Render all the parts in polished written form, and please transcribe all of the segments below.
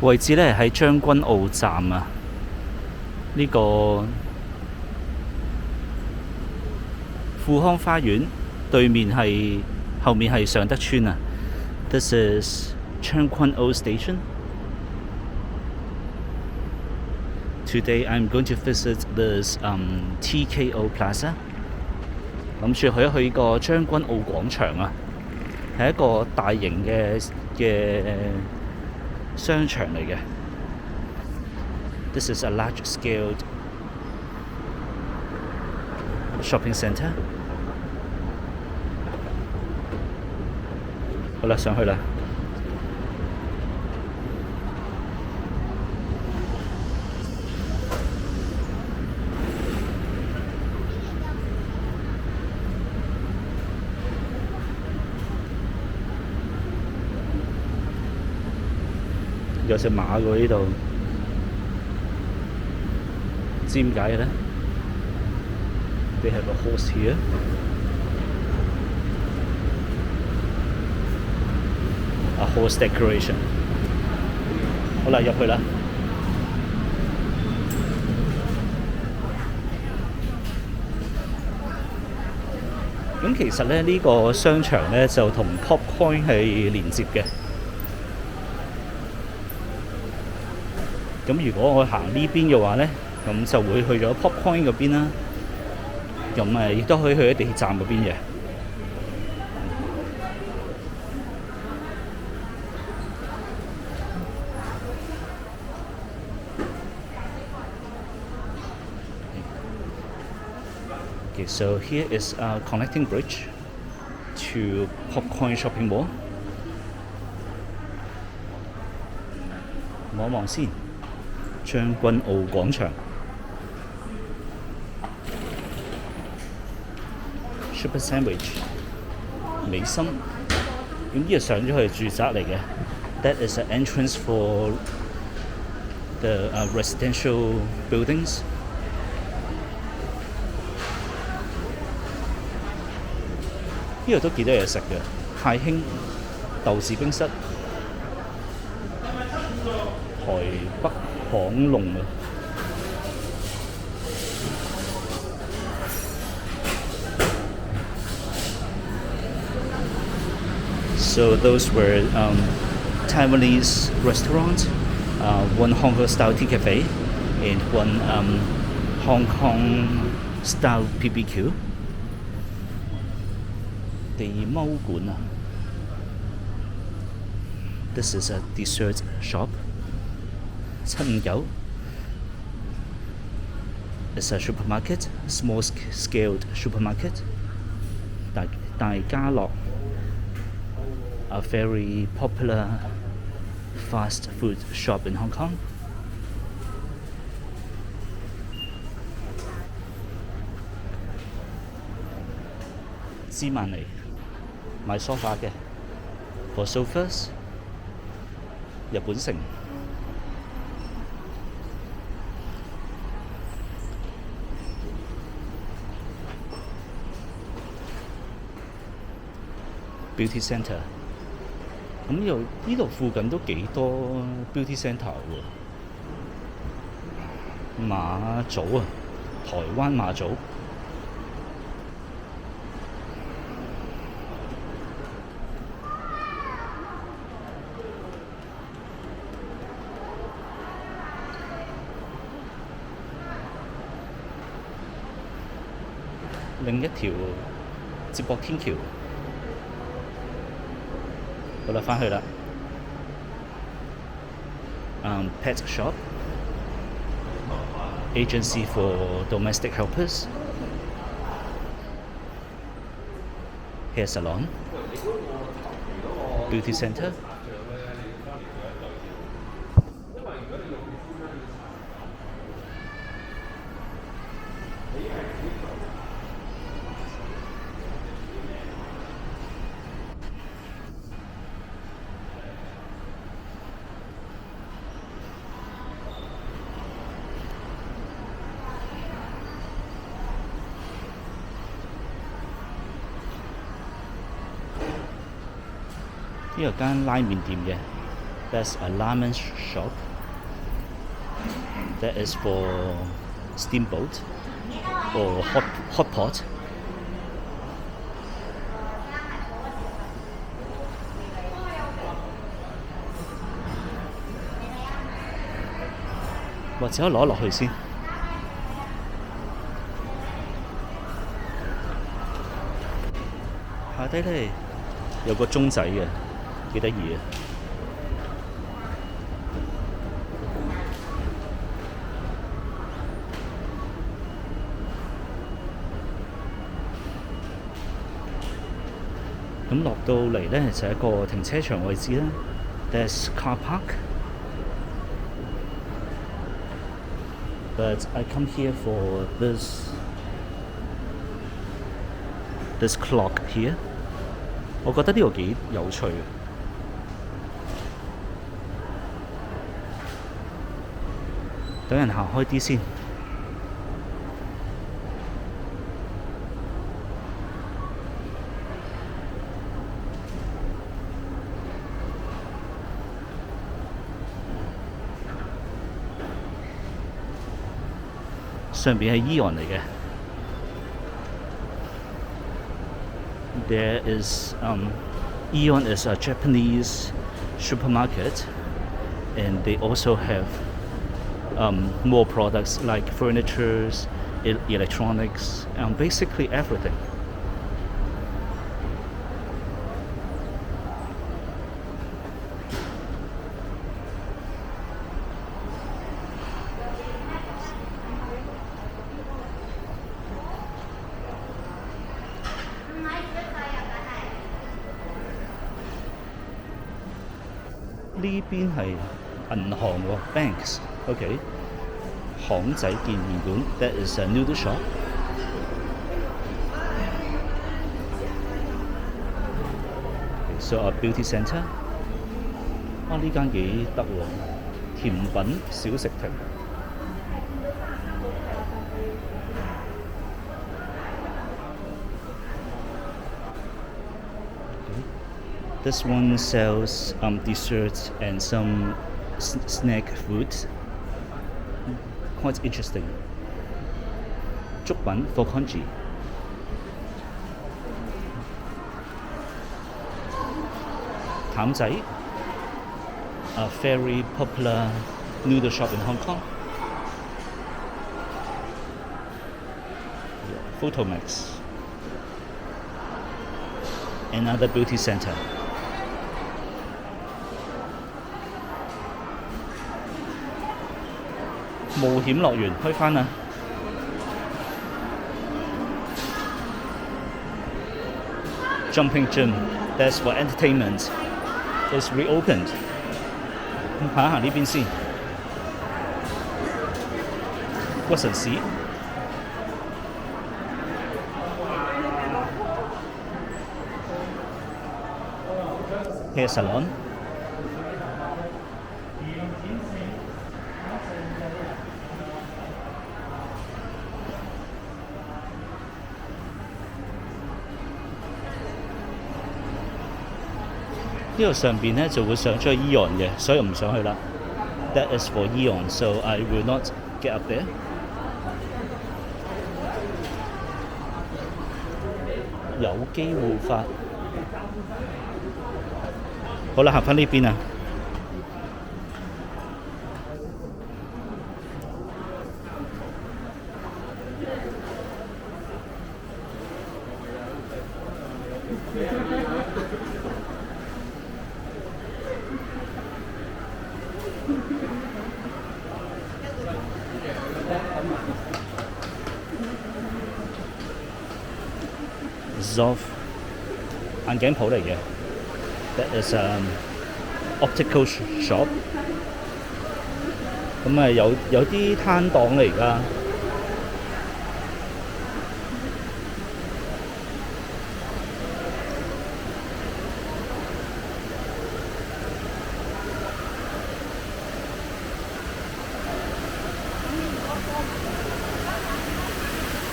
位置咧喺將軍澳站啊，呢個富康花園對面後面係尚德邨啊。This is 將軍澳 Station. Today I'm going to visit this TKO Plaza. 諗住去一去呢個將軍澳廣場啊，係一個大型嘅商場嚟嘅。This is a large-scale shopping centre. 好啦，上去啦。有隻馬喎呢度，唔知點解嘅咧 ？They have a horse here. A horse decoration. 好啦，入去啦。咁其實咧，呢個商場咧就同 Popcoin 係連接嘅。咁如果我行呢邊嘅話咧，咁就會去咗 Popcoin 嗰邊啦。咁亦都可以去咗地鐵站嗰邊嘅。Okay, so here is a connecting bridge to Popcoin Shopping Mall. 望一望先，將軍澳廣場。Super Sandwich 美心，咁呢度上咗去住宅嚟嘅。That is an entrance for the residential buildings. 呢度都幾多嘢食嘅，太興豆豉冰室、台北巷龍啊。So those were Taiwanese restaurants, one Hong Kong style tea cafe, and one Hong Kong style BBQ. 地踎館啊 This is a dessert shop. 759 It's a supermarket, small scaled supermarket. 大家樂 A very popular fast food shop in Hong Kong. 芝曼尼買梳化嘅 for sofas. 日本城 Beauty Centre. 咁呢度附近都幾多 Beauty Centre 喎。馬祖啊，台灣馬祖。另一條接駁天橋。好啦，返去啦。Pet shop, agency for domestic helpers, hair salon, beauty centre. 呢個間拉麵店嘅 That's a ramen shop. That is for steamboat or hot pot.或者攞落去先。下低咧有個鐘仔嘅，幾得意啊！咁落到嚟咧就係一個停車場位置啦。There's car park. But I come here for this clock here. 我覺得呢個幾有趣嘅。等人行開啲先。上邊係AEON嚟嘅。There is AEON is a Japanese supermarket, and they also have more products like furniture, electronics, and basically everything. 呢邊係銀行喎 ，banks，OK，巷仔見面館 ，that is a noodle shop。So a beauty centre， 呢間幾得喎，甜品小食亭。This one sells desserts and some snack food. Quite interesting. 粥品 for congee. Tam仔 a very popular noodle shop in Hong Kong. Photomax. Another beauty centre. 冒險樂園開返啦！Jumping gym, that's for entertainment. It's reopened. 行一行呢邊先。屈臣氏。Hair salon。呢度上邊咧就會上咗去AEON嘅，所以我唔想去啦。That is for AEON, so I will not get up there. 有機護髮。好啦，行返呢邊啊。Zoff 眼鏡鋪嚟嘅 ，that is optical shop。咁有啲攤檔嚟㗎。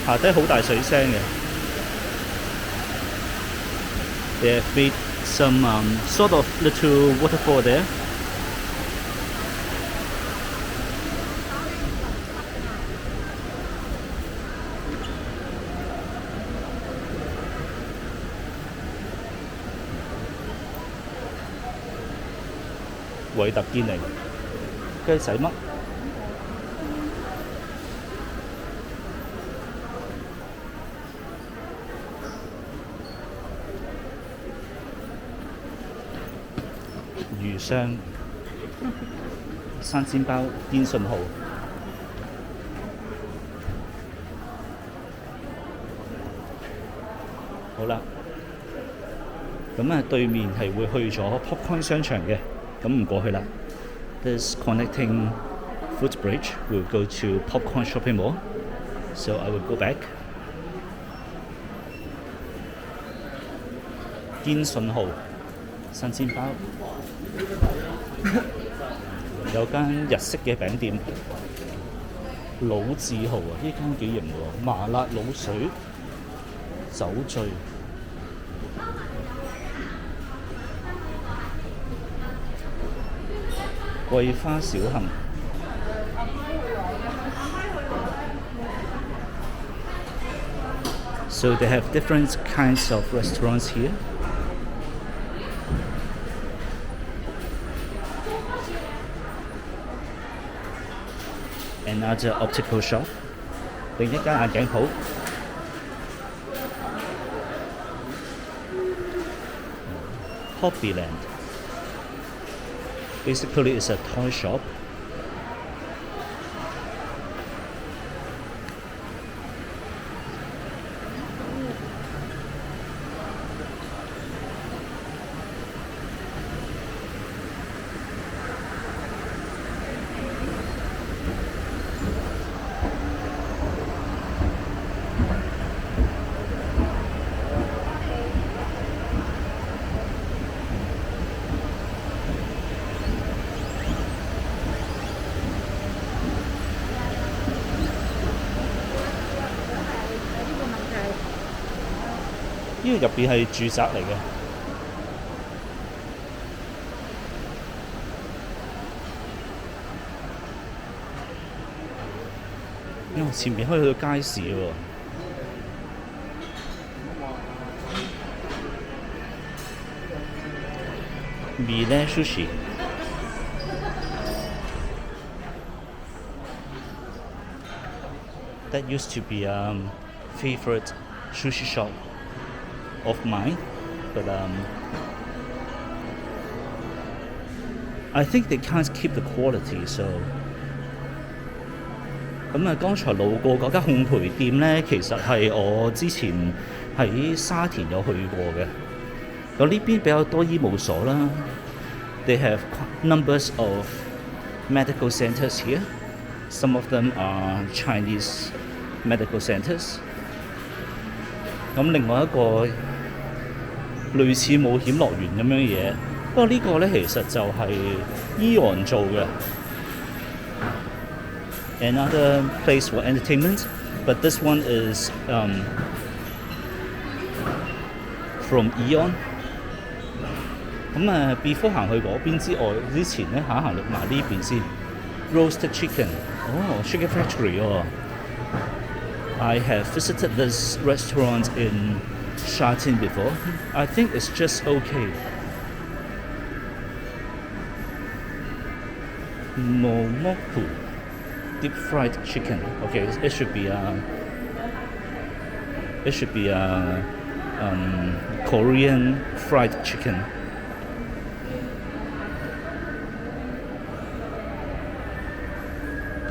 下低好大水聲嘅。They have made some sort of little waterfall there. 韋特堅尼雞仔嘜。魚雙、生煎包、堅信號。好啦，咁對面係會去咗 Popcorn 商場嘅，咁唔過去啦。This connecting footbridge will go to Popcorn shopping mall, so I will go back. 堅信號生煎包，有間日式嘅餅店，老字號啊！呢間幾型喎，麻辣滷水、酒醉。桂花小行。So they have different kinds of restaurants here. Another optical shop. 另一間眼鏡鋪。Hobbyland. Basically, it's a toy shop.呢個入邊係住宅嚟嘅，因為前面可以去到街市喎。Mile Sushi. That used to be a favorite sushi shop of mine, but I think they can't keep the quality, so 剛才路過嗰間烘焙店呢，其實係我之前喺沙田有去過嘅。咁呢邊比較多醫務所啦。They have numbers of medical centers here. Some of them are Chinese medical centers. 咁另外一個類似冒險樂園咁樣嘢，不過呢個呢其實就係AEON做嘅。Another place for entertainment, but this one is from AEON. before 行去嗰邊之外，之前呢行埋呢邊先。Roasted chicken， Chicken Factory 哦。I have visited this restaurant in Shatin before. I think it's just okay. Momoku deep fried chicken. Okay, it should be a Korean fried chicken.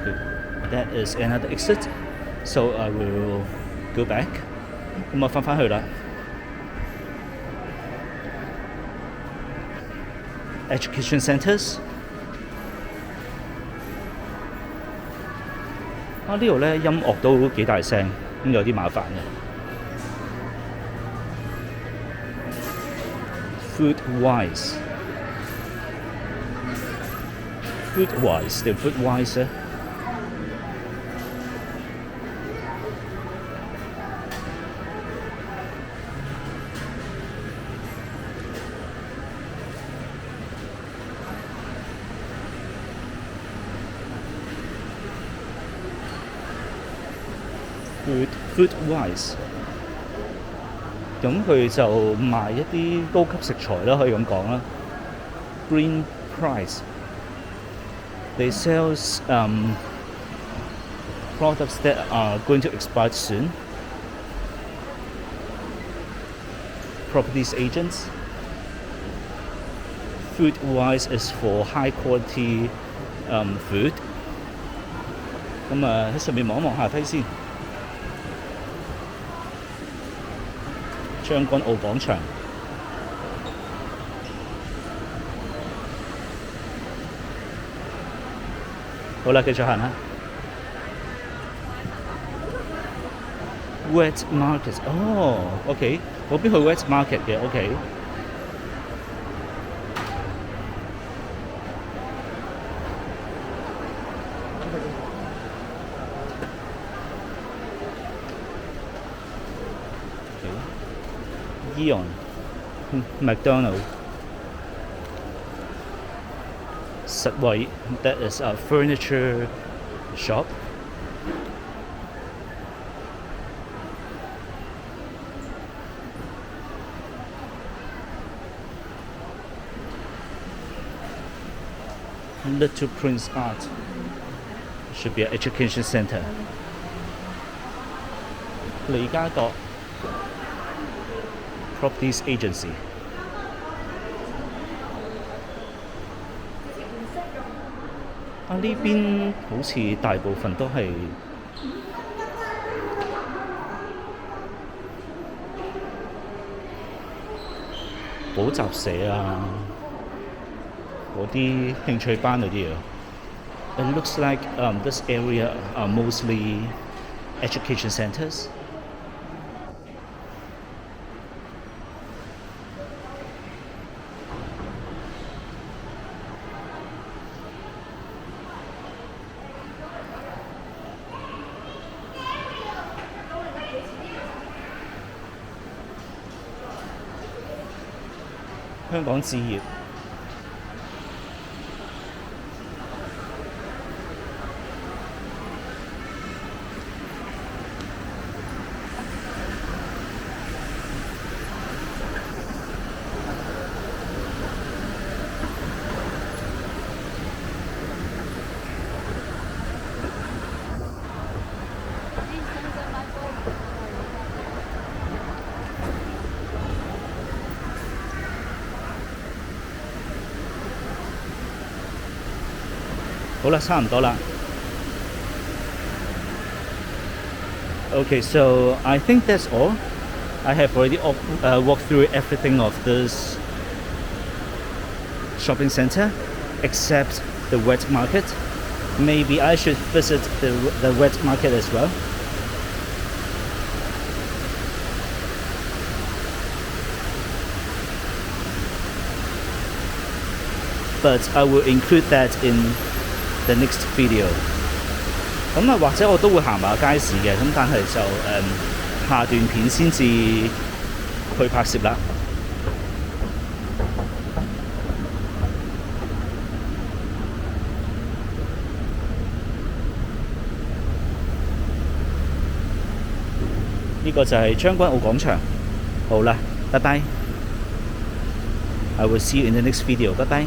Good. That is another exit. So I will go back. 咁我返去啦。Education centers。呢度呢音樂都幾大聲，咁有啲麻煩嘅。Food wise定 food wise 咧？Food wise， 咁佢就賣一啲高級食材啦，可以咁講啦。Green price They sell products that are going to expire soon. Properties agents. Food-wise is for high quality food. 咁喺上面望一望下睇先。將軍澳廣場。好啦，繼續行啦。Wet market， OK， 嗰邊去 wet market 嘅 ，OK。Eon, McDonald, 實惠 that is a furniture shop. Little Prince Art should be an education center. 利嘉閣 Properties Agency。呢邊好似大部分都係補習社啊，嗰啲興趣班嗰啲啊。It looks like this area are mostly education centers. 香港置業。好啦，差唔多啦。Okay, so I think that's all. I have already walked through everything of this shopping center, except the wet market. Maybe I should visit the wet market as well. But I will include that in the next video。咁或者我都會行埋街市嘅，咁但係就下段片先至去拍攝啦。呢個就係將軍澳廣場。好啦，拜拜。I will see you in the next video。拜拜。